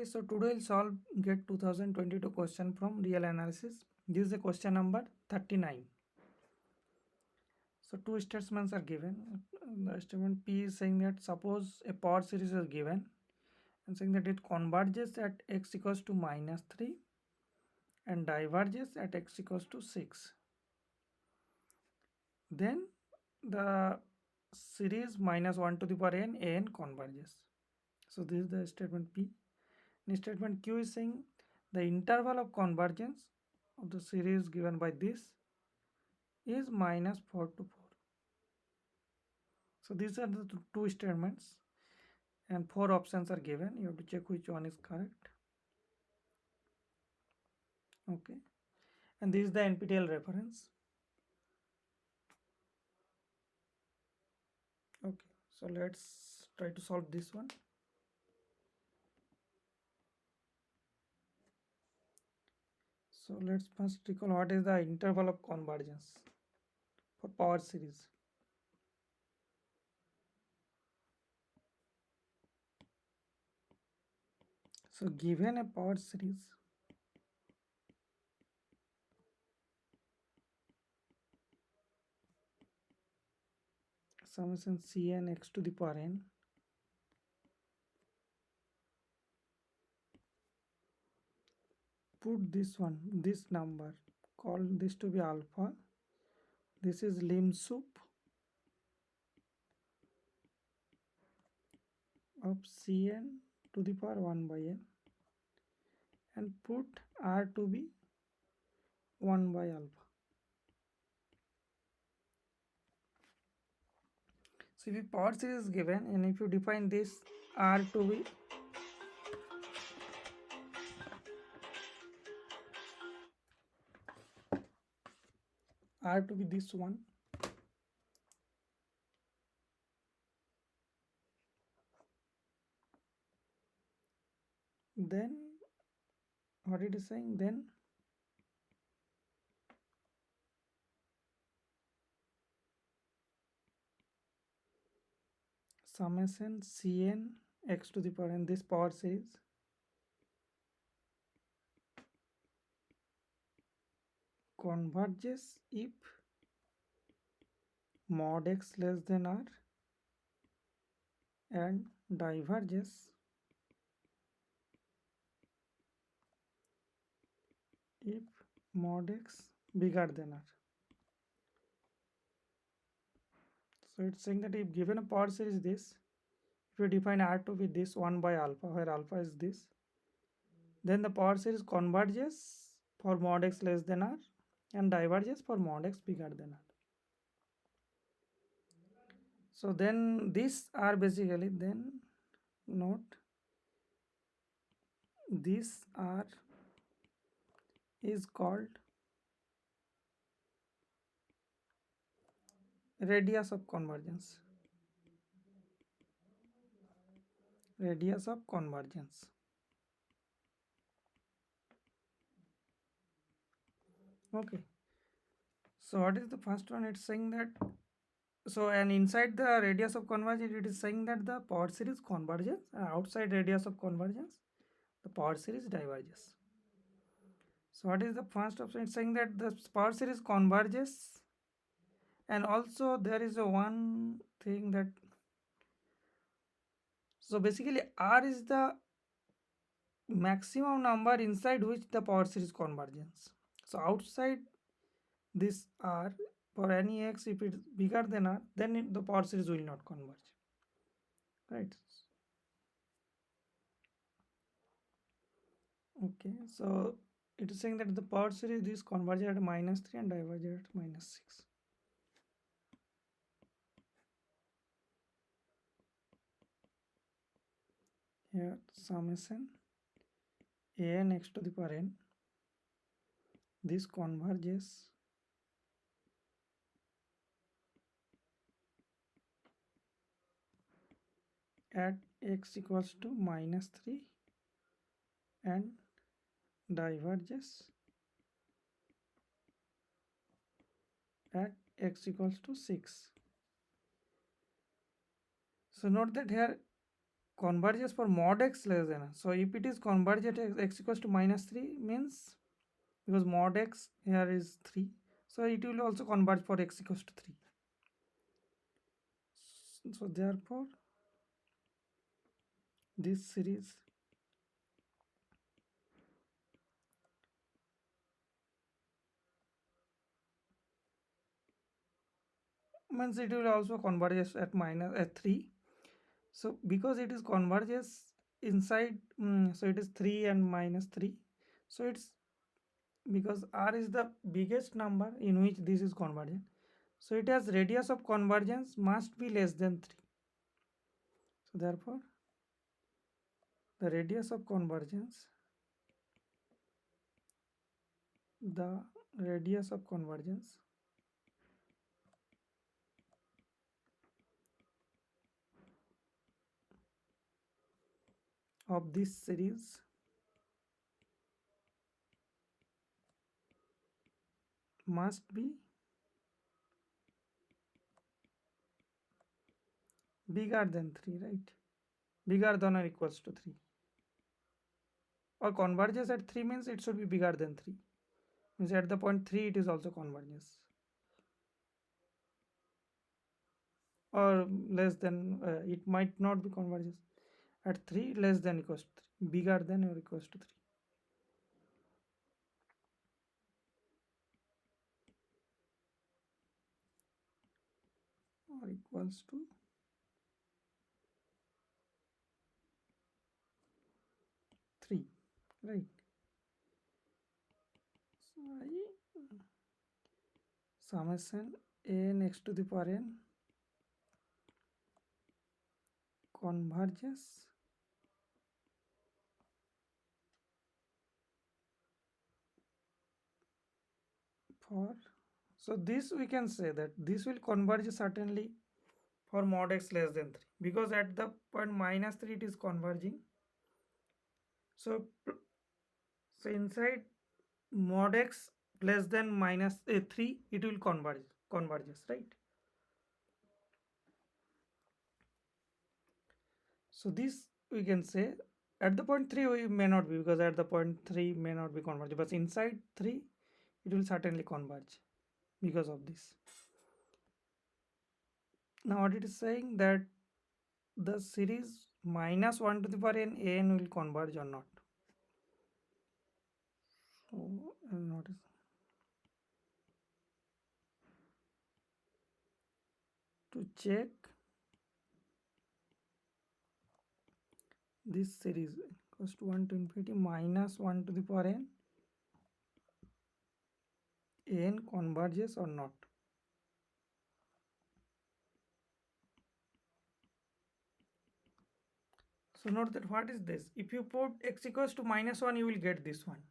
Okay, so today we'll solve get 2022 question from real analysis. This is the question number 39. So two statements are given. The statement P is saying that suppose a power series is given and saying that it converges at x equals to -3 and diverges at x equals to 6. Then the series -1 to the power n converges. So this is the statement P. And statement Q is saying the interval of convergence of the series given by this is -4 to 4. So these are the two statements and 4 options are given. You have to check which one is correct. Okay, and this is the NPTEL reference. Okay, so let's try to solve this one. So let's first recall what is the interval of convergence for power series. So given a power series, summation Cn x to the power n, put this number, call this to be alpha, this is lim sup of Cn to the power 1 by n, and put r to be 1 by alpha. So if a power series is given and if you define this r to be this one, then what it is saying, then summation Cn x to the power n, this power series converges if mod x less than r and diverges if mod x bigger than r. So it's saying that if given a power series this, if you define r to be this 1 by alpha, where alpha is this, then the power series converges for mod x less than r and diverges for mod x bigger than r. So then these are basically, then note this r is called radius of convergence. Radius of convergence. Okay, so what is the first one? It's saying that, so and inside the radius of convergence it is saying that the power series converges, and outside radius of convergence the power series diverges. So what is the first option? It's saying that the power series converges, and also there is a one thing that, so basically r is the maximum number inside which the power series convergence. So outside this r, for any x, if it's bigger than r, then the power series will not converge, right? Okay, so it is saying that the power series is converged at -3 and diverged at -6. Here summation an x to the power n, this converges at x equals to -3 and diverges at x equals to 6. So note that here converges for mod x less than. So if it is converged at x equals to minus 3 means, because mod x here is 3, so it will also converge for x equals to 3. So therefore this series means it will also converges at minus at 3. So because it is converges inside, so it is 3 and minus 3. So it's because r is the biggest number in which this is convergent, so it has radius of convergence must be less than 3. So therefore the radius of convergence, the radius of convergence of this series must be bigger than 3, right? Bigger than or equals to 3, or converges at 3 means it should be bigger than 3, means at the point 3 it is also converges, or less than, it might not be converges at 3, less than equals to 3, bigger than or equals to 3, or equals to 3, right? So summation n x to the power n converges for, so this we can say that this will converge certainly for mod x less than 3, because at the point minus 3 it is converging. So so inside mod x less than minus 3 it will converges, right? So this we can say at the point 3 we may not be, because at the point 3 may not be converged, but inside 3 it will certainly converge because of this. Now what it is saying that the series minus 1 to the power n will converge or not. So notice to check this series equals to 1 to infinity minus 1 to the power n converges or not. So note that what is this, if you put x equals to minus 1 you will get this one,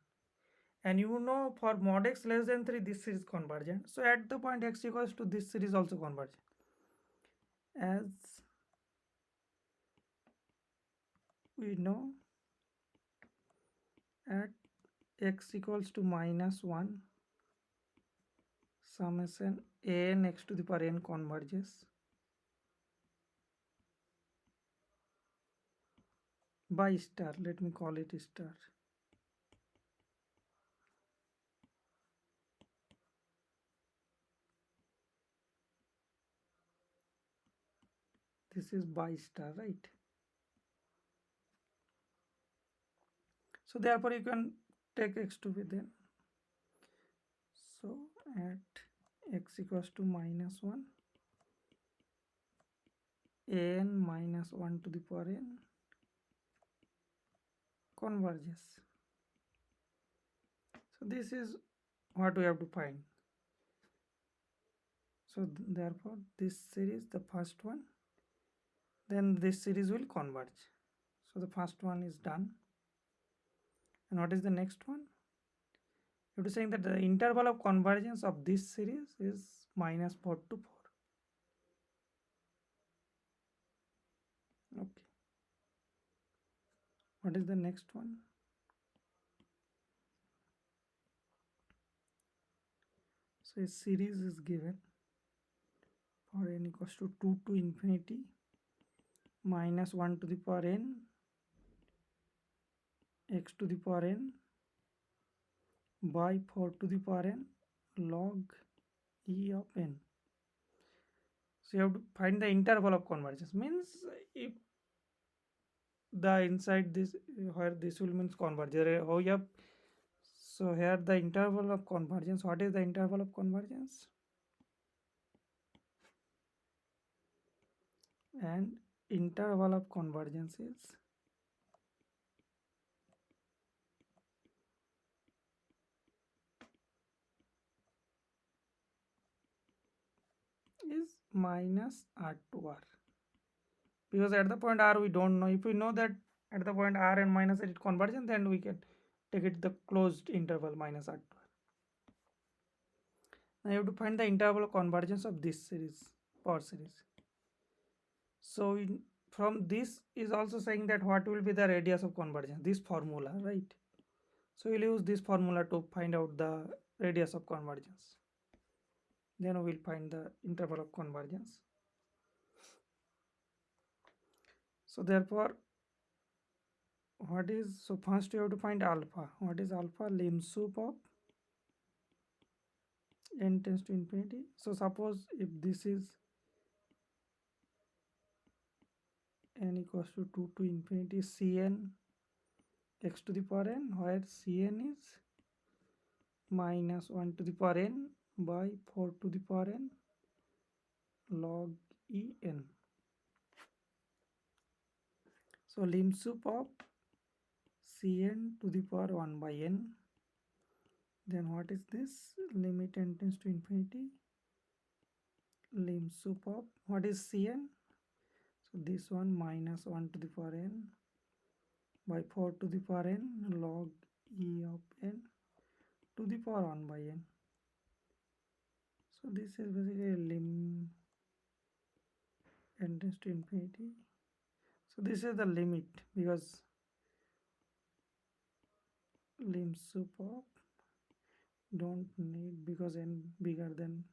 and you know for mod x less than 3 this series convergent, so at the point x equals to this series also convergent, as we know at x equals to minus 1 summation n x to the power n converges by star, let me call it star. This is by star, right? So therefore you can take x to be then, so at x equals to minus 1 n minus 1 to the power n converges. So this is what we have to find. So therefore this series, the first one, then this series will converge. So the first one is done. And what is the next one? You have to saying that the interval of convergence of this series is minus 4 to 4. Okay. What is the next one? So a series is given for n equals to 2 to infinity minus 1 to the power n x to the power n by 4 to the power n log e of n. So you have to find the interval of convergence. Means if the inside this where this will means converge. How you have, so here the interval of convergence. What is the interval of convergence? And interval of convergence is minus r to r, because at the point r we don't know. If we know that at the point r and minus it convergence, then we can take it the closed interval minus r to r. Now you have to find the interval of convergence of this series, power series. So from this is also saying that what will be the radius of convergence, this formula, right? So we'll use this formula to find out the radius of convergence. Then we'll find the interval of convergence. So therefore, what is, so first you have to find alpha. What is alpha? Lim sup of n tends to infinity. So suppose if this is n equals to 2 to infinity cn x to the power n, where cn is minus 1 to the power n by 4 to the power n log en. So lim sup of cn to the power 1 by n, then what is this? Limit n tends to infinity, lim sup of what is cn? So this one minus 1 to the power n by 4 to the power n log e of n to the power 1 by n. So this is basically lim n tends to infinity. So this is the limit, because lim sup of don't need, because n bigger than,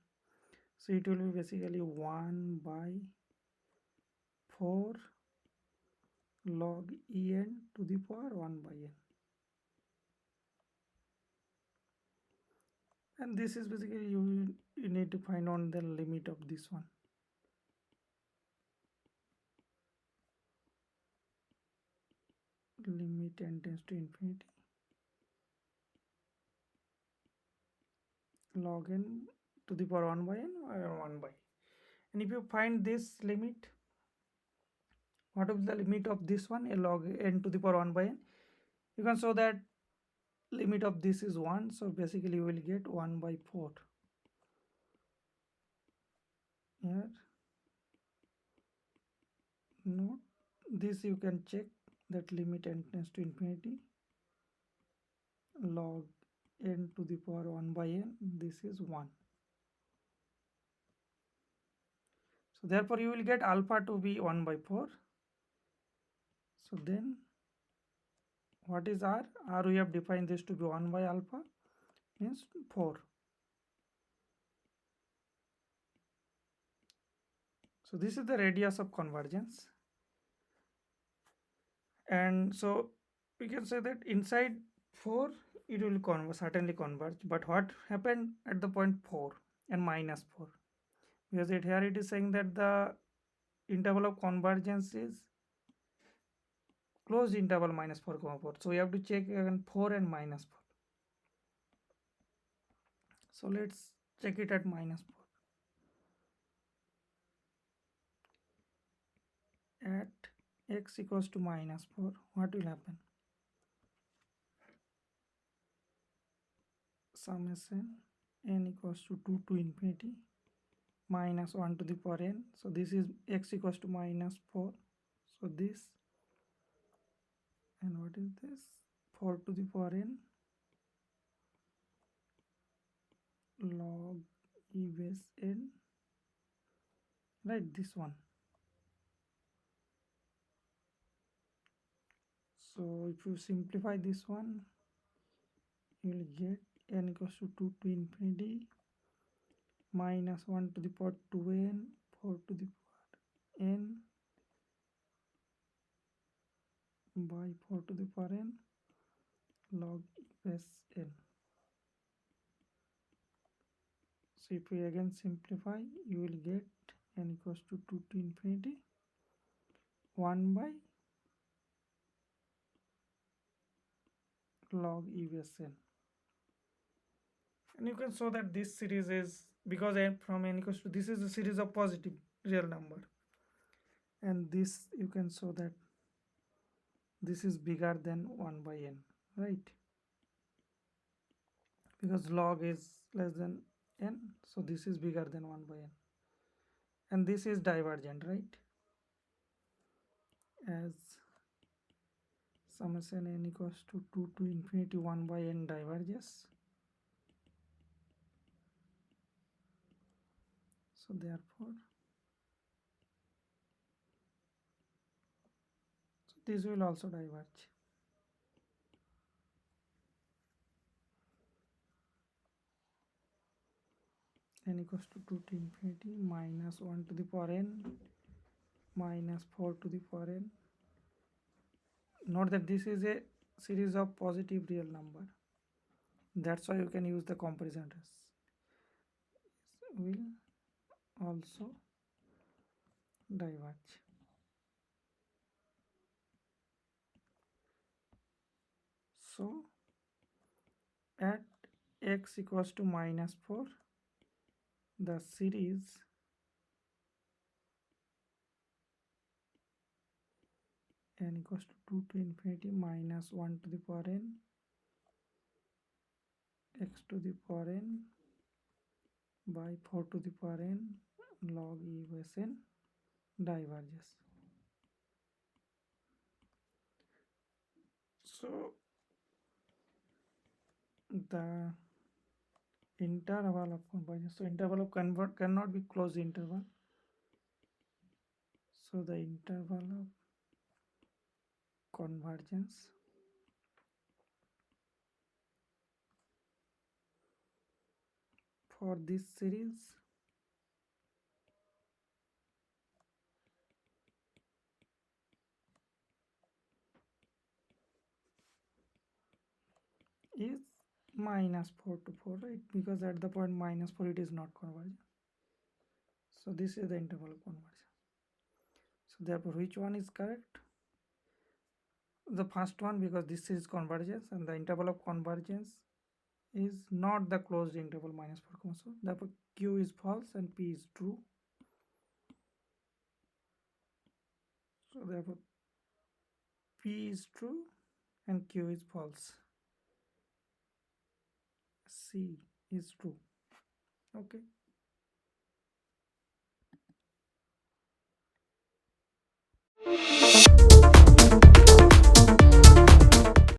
so it will be basically 1 by 4 log en to the power 1 by n. And this is basically you need to find on the limit of this one. Limit n tends to infinity log n to the power 1 by n or 1 by. And if you find this limit, what is the limit of this one? A log n to the power 1 by n. You can show that limit of this is 1. So basically you will get 1 by 4. Here, note this, you can check that limit n tends to infinity log n to the power 1 by n, this is 1. So therefore you will get alpha to be 1 by 4. So then what is r? R we have defined this to be 1 by alpha, means 4. So this is the radius of convergence. And so we can say that inside 4 it will certainly converge. But what happened at the point 4 and minus 4? Because here it is saying that the interval of convergence is closed interval minus 4 comma 4. So we have to check again 4 and minus 4. So let's check it at minus 4. At x equals to minus 4, what will happen? Summation n equals to 2 to infinity minus 1 to the power n. So this is x equals to minus 4. So this, and what is this? 4 to the power n log e base n, right? This one. So if you simplify this one, you will get n equals to 2 to infinity minus 1 to the power 2n 4 to the power n by 4 to the power n log s n. So if we again simplify, you will get n equals to 2 to infinity 1 by log e base n. And you can show that this series is, because n from n equals to, this is a series of positive real number, and this you can show that this is bigger than 1 by n, right? Because log is less than n, so this is bigger than 1 by n, and this is divergent, right? As summation n equals to 2 to infinity 1 by n diverges, so therefore this will also diverge. N equals to 2 to infinity minus 1 to the power n minus 4 to the power n. Note that this is a series of positive real number. That's why you can use the comparison test. Will also diverge. So at x equals to minus 4, the series n equals to 2 to infinity minus 1 to the power n x to the power n by 4 to the power n log e base n diverges. So the interval of convergence, so interval of convert cannot be closed interval, so the interval of convergence for this series is minus 4 to 4, right? Because at the point minus 4 it is not convergent, so this is the interval of convergence. So therefore which one is correct? The first one, because this is convergence and the interval of convergence is not the closed interval minus 4 comma, so therefore q is false and p is true. So therefore p is true and q is false, c is true. Okay.